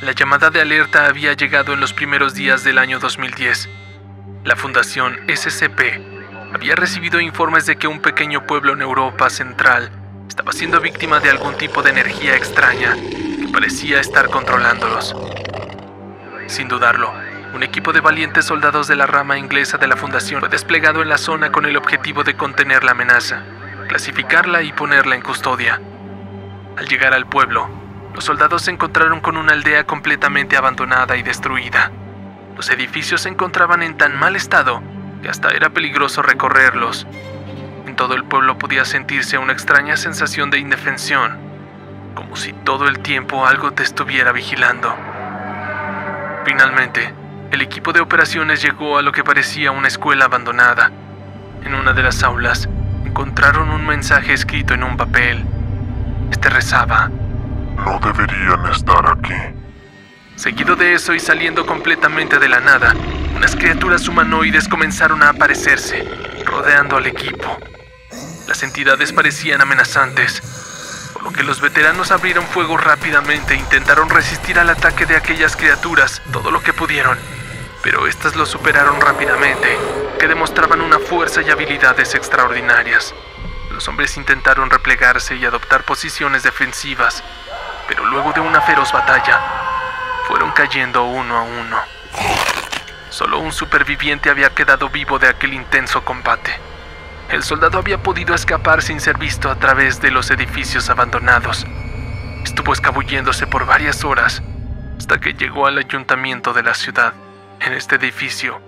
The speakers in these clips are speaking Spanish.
La llamada de alerta había llegado en los primeros días del año 2010. La Fundación SCP había recibido informes de que un pequeño pueblo en Europa Central estaba siendo víctima de algún tipo de energía extraña que parecía estar controlándolos. Sin dudarlo, un equipo de valientes soldados de la rama inglesa de la Fundación fue desplegado en la zona con el objetivo de contener la amenaza, clasificarla y ponerla en custodia. Al llegar al pueblo, los soldados se encontraron con una aldea completamente abandonada y destruida. Los edificios se encontraban en tan mal estado que hasta era peligroso recorrerlos. En todo el pueblo podía sentirse una extraña sensación de indefensión, como si todo el tiempo algo te estuviera vigilando. Finalmente, el equipo de operaciones llegó a lo que parecía una escuela abandonada. En una de las aulas, encontraron un mensaje escrito en un papel. Este rezaba: no deberían estar aquí. Seguido de eso y saliendo completamente de la nada, unas criaturas humanoides comenzaron a aparecerse, rodeando al equipo. Las entidades parecían amenazantes, por lo que los veteranos abrieron fuego rápidamente e intentaron resistir al ataque de aquellas criaturas todo lo que pudieron, pero estas lo superaron rápidamente, que demostraban una fuerza y habilidades extraordinarias. Los hombres intentaron replegarse y adoptar posiciones defensivas, pero luego de una feroz batalla, fueron cayendo uno a uno. Solo un superviviente había quedado vivo de aquel intenso combate. El soldado había podido escapar sin ser visto a través de los edificios abandonados. Estuvo escabulléndose por varias horas hasta que llegó al ayuntamiento de la ciudad. En este edificio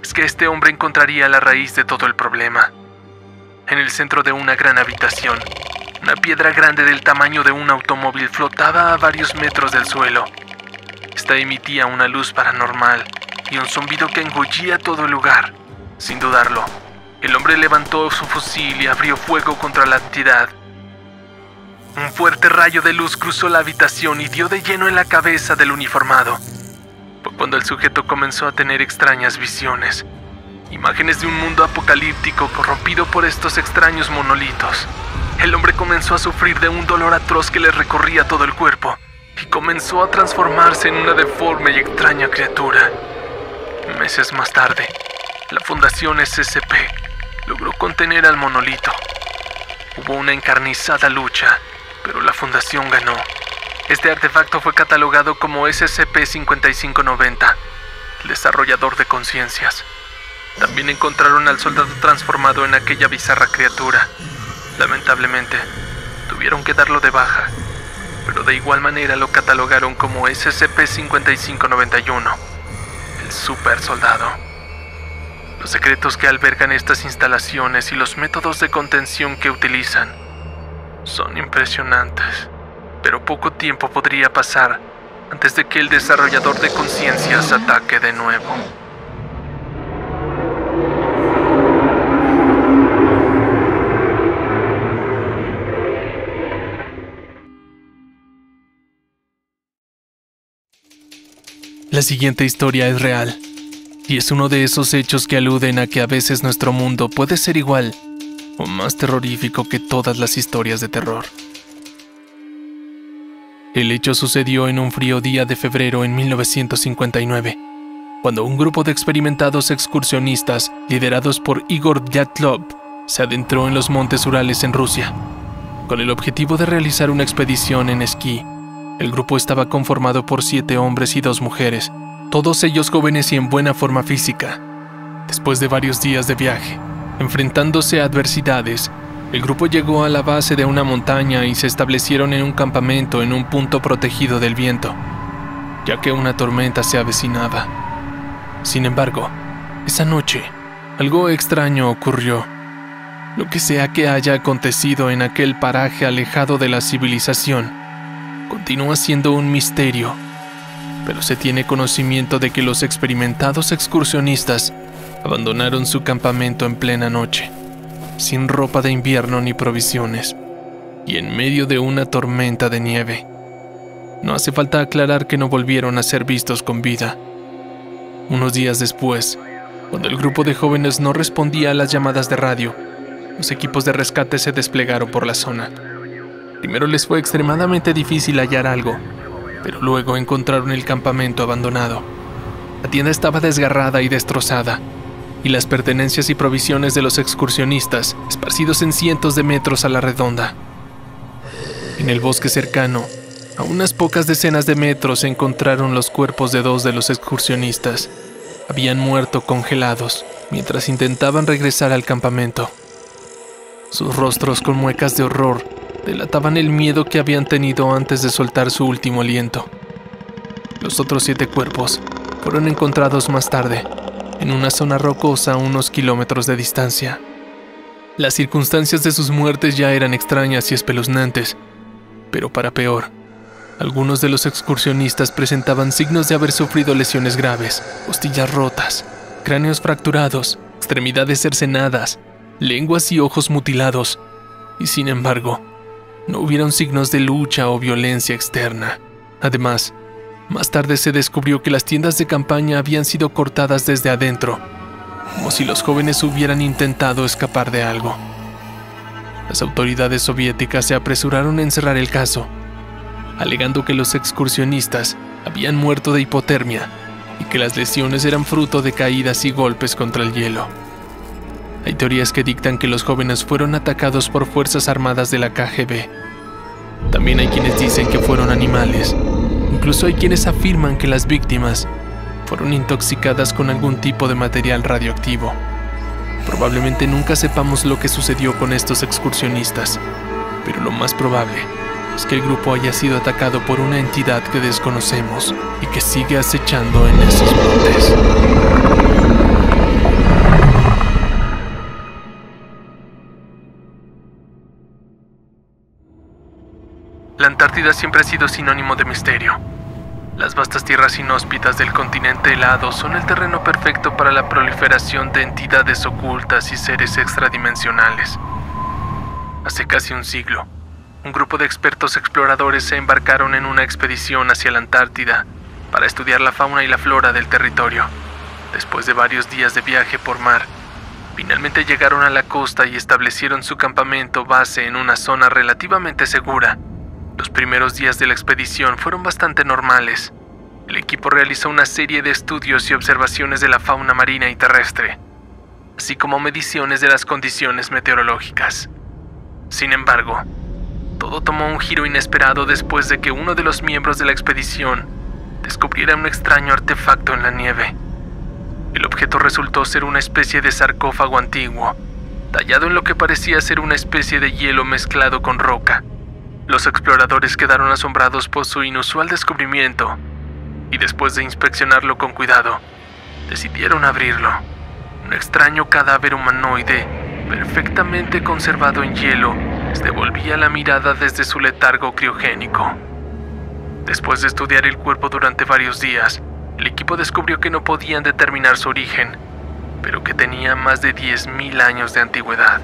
es que este hombre encontraría la raíz de todo el problema. En el centro de una gran habitación, una piedra grande del tamaño de un automóvil flotaba a varios metros del suelo. Esta emitía una luz paranormal y un zumbido que engullía todo el lugar. Sin dudarlo, el hombre levantó su fusil y abrió fuego contra la entidad. Un fuerte rayo de luz cruzó la habitación y dio de lleno en la cabeza del uniformado. Fue cuando el sujeto comenzó a tener extrañas visiones. Imágenes de un mundo apocalíptico corrompido por estos extraños monolitos. El hombre comenzó a sufrir de un dolor atroz que le recorría todo el cuerpo y comenzó a transformarse en una deforme y extraña criatura. Meses más tarde, la Fundación SCP logró contener al monolito. Hubo una encarnizada lucha, pero la Fundación ganó. Este artefacto fue catalogado como SCP-5590, el desarrollador de conciencias. También encontraron al soldado transformado en aquella bizarra criatura. Lamentablemente, tuvieron que darlo de baja, pero de igual manera lo catalogaron como SCP-5591, el super soldado. Los secretos que albergan estas instalaciones y los métodos de contención que utilizan son impresionantes, pero poco tiempo podría pasar antes de que el desarrollador de conciencias ataque de nuevo. La siguiente historia es real, y es uno de esos hechos que aluden a que a veces nuestro mundo puede ser igual o más terrorífico que todas las historias de terror. El hecho sucedió en un frío día de febrero en 1959, cuando un grupo de experimentados excursionistas, liderados por Igor Dyatlov, se adentró en los montes Urales en Rusia, con el objetivo de realizar una expedición en esquí. El grupo estaba conformado por 7 hombres y 2 mujeres, todos ellos jóvenes y en buena forma física. Después de varios días de viaje, enfrentándose a adversidades, el grupo llegó a la base de una montaña y se establecieron en un campamento en un punto protegido del viento, ya que una tormenta se avecinaba. Sin embargo, esa noche, algo extraño ocurrió. Lo que sea que haya acontecido en aquel paraje alejado de la civilización, continúa siendo un misterio, pero se tiene conocimiento de que los experimentados excursionistas abandonaron su campamento en plena noche, sin ropa de invierno ni provisiones, y en medio de una tormenta de nieve. No hace falta aclarar que no volvieron a ser vistos con vida. Unos días después, cuando el grupo de jóvenes no respondía a las llamadas de radio, los equipos de rescate se desplegaron por la zona. Primero les fue extremadamente difícil hallar algo, pero luego encontraron el campamento abandonado. La tienda estaba desgarrada y destrozada, y las pertenencias y provisiones de los excursionistas esparcidos en cientos de metros a la redonda. En el bosque cercano, a unas pocas decenas de metros, se encontraron los cuerpos de 2 de los excursionistas. Habían muerto congelados mientras intentaban regresar al campamento. Sus rostros con muecas de horror delataban el miedo que habían tenido antes de soltar su último aliento. Los otros 7 cuerpos fueron encontrados más tarde, en una zona rocosa a unos kilómetros de distancia. Las circunstancias de sus muertes ya eran extrañas y espeluznantes, pero para peor, algunos de los excursionistas presentaban signos de haber sufrido lesiones graves, costillas rotas, cráneos fracturados, extremidades cercenadas, lenguas y ojos mutilados, y sin embargo, no hubieron signos de lucha o violencia externa. Además, más tarde se descubrió que las tiendas de campaña habían sido cortadas desde adentro, como si los jóvenes hubieran intentado escapar de algo. Las autoridades soviéticas se apresuraron a encerrar el caso, alegando que los excursionistas habían muerto de hipotermia y que las lesiones eran fruto de caídas y golpes contra el hielo. Hay teorías que dictan que los jóvenes fueron atacados por fuerzas armadas de la KGB. También hay quienes dicen que fueron animales. Incluso hay quienes afirman que las víctimas fueron intoxicadas con algún tipo de material radioactivo. Probablemente nunca sepamos lo que sucedió con estos excursionistas, pero lo más probable es que el grupo haya sido atacado por una entidad que desconocemos y que sigue acechando en esos montes. La Antártida siempre ha sido sinónimo de misterio. Las vastas tierras inhóspitas del continente helado son el terreno perfecto para la proliferación de entidades ocultas y seres extradimensionales. Hace casi un siglo, un grupo de expertos exploradores se embarcaron en una expedición hacia la Antártida para estudiar la fauna y la flora del territorio. Después de varios días de viaje por mar, finalmente llegaron a la costa y establecieron su campamento base en una zona relativamente segura. Los primeros días de la expedición fueron bastante normales. El equipo realizó una serie de estudios y observaciones de la fauna marina y terrestre, así como mediciones de las condiciones meteorológicas. Sin embargo, todo tomó un giro inesperado después de que uno de los miembros de la expedición descubriera un extraño artefacto en la nieve. El objeto resultó ser una especie de sarcófago antiguo, tallado en lo que parecía ser una especie de hielo mezclado con roca. Los exploradores quedaron asombrados por su inusual descubrimiento y después de inspeccionarlo con cuidado, decidieron abrirlo. Un extraño cadáver humanoide, perfectamente conservado en hielo, les devolvía la mirada desde su letargo criogénico. Después de estudiar el cuerpo durante varios días, el equipo descubrió que no podían determinar su origen, pero que tenía más de 10.000 años de antigüedad.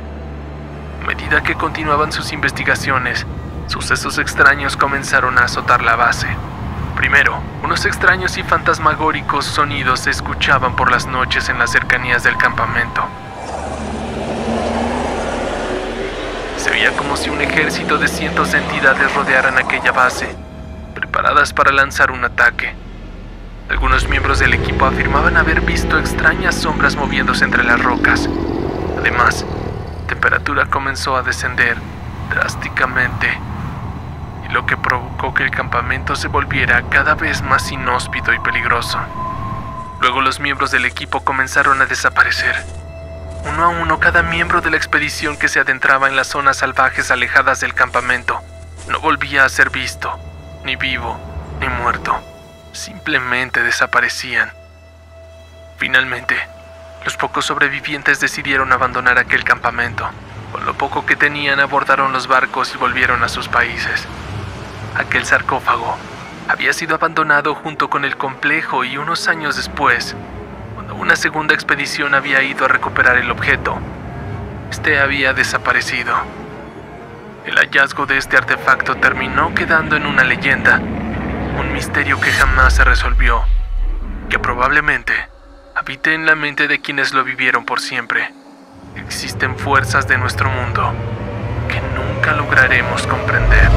A medida que continuaban sus investigaciones, sucesos extraños comenzaron a azotar la base. Primero, unos extraños y fantasmagóricos sonidos se escuchaban por las noches en las cercanías del campamento. Se veía como si un ejército de cientos de entidades rodearan aquella base, preparadas para lanzar un ataque. Algunos miembros del equipo afirmaban haber visto extrañas sombras moviéndose entre las rocas. Además, la temperatura comenzó a descender drásticamente, y lo que provocó que el campamento se volviera cada vez más inhóspito y peligroso. Luego los miembros del equipo comenzaron a desaparecer. Uno a uno, cada miembro de la expedición que se adentraba en las zonas salvajes alejadas del campamento no volvía a ser visto, ni vivo, ni muerto. Simplemente desaparecían. Finalmente, los pocos sobrevivientes decidieron abandonar aquel campamento. Con lo poco que tenían, abordaron los barcos y volvieron a sus países. Aquel sarcófago había sido abandonado junto con el complejo y unos años después, cuando una segunda expedición había ido a recuperar el objeto, este había desaparecido. El hallazgo de este artefacto terminó quedando en una leyenda, un misterio que jamás se resolvió, que probablemente habite en la mente de quienes lo vivieron por siempre. Existen fuerzas de nuestro mundo que nunca lograremos comprender.